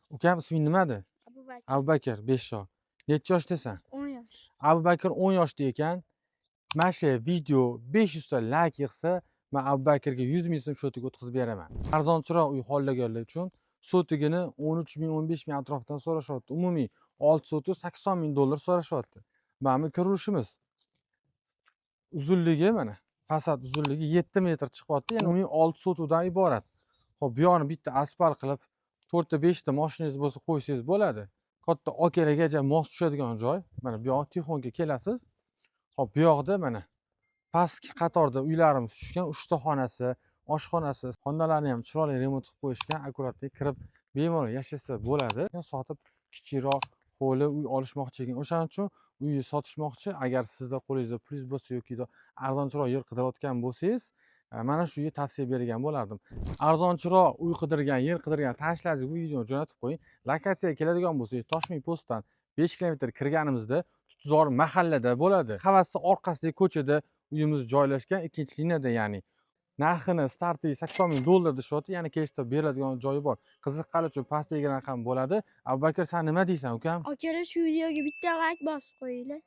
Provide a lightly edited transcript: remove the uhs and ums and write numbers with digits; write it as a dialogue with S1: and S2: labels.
S1: Ukam isming nimadi?
S2: Abubakar.
S1: Abubakar, 5 yosh. Necha yoshdasan?
S2: 10 yosh.
S1: Abubakar 10 yoshda ekan. Mana shu video 500 ta layk yig'sa, men Abubakarga 100 ming so'm shotiga o'tkazib beraman. Arzonchiroq uy xohlaganlar uchun sotigini 13 ming, 15 ming atrofidan so'rashyapti. Umumiy 6 soti 80 ming dollar so'rashyapti. Mana ko'rishimiz. Uzunligi mana fasad uzunligi 7 metr chiqyapti. Ya'ni umumiy 6 sotudan iborat. Xo'p, bu yoqni bitta asfalt qilib 4 ta 5 ta mashinangiz bo'lsa qo'ysangiz bo'ladi. Katta okelaga mos tushadigan joy. Mana bu yoq Tixonga kelasiz. Xo'p, bu yoqda mana pastki qatorda uylarimiz tushgan. 3 ta xonasi, oshxonasi, xonalarni ham chiroyli remont qilib qo'yishgan. Akkuratli kirib bemalol yashasa bo'ladi. Sotib kichikroq hovli uy olishmoqchi ekan. O'shaning uchun uyni sotishmoqchi. Agar sizda qo'lingizda pulingiz bo'lsa yoki arzonchiroq yer qidirayotgan bo'lsangiz, mana shu uyni tavsiya bergan bo'lardim. Arzonchiroq uy qidirgan, yer qidirgan tanishlaringizni bu videoni jo'natib qo'ying. Lokatsiyaga keladigan bo'lsangiz, Toshkent postdan 5 kilometr kirganimizda Tutuzor mahallada bo'ladi. Havasni orqasidagi ko'chada uyimiz joylashgan, ikkinchi liniyada, ya'ni narxini starti 80 ming dollar deyapti. Ya'ni kelishda beriladigan joyi bor. Qiziqqani uchun pastdagi raqam bo'ladi. Abubakar, sen nima deysan, ukam?
S2: Akalar, shu videoga bitta like bosib qo'yinglar.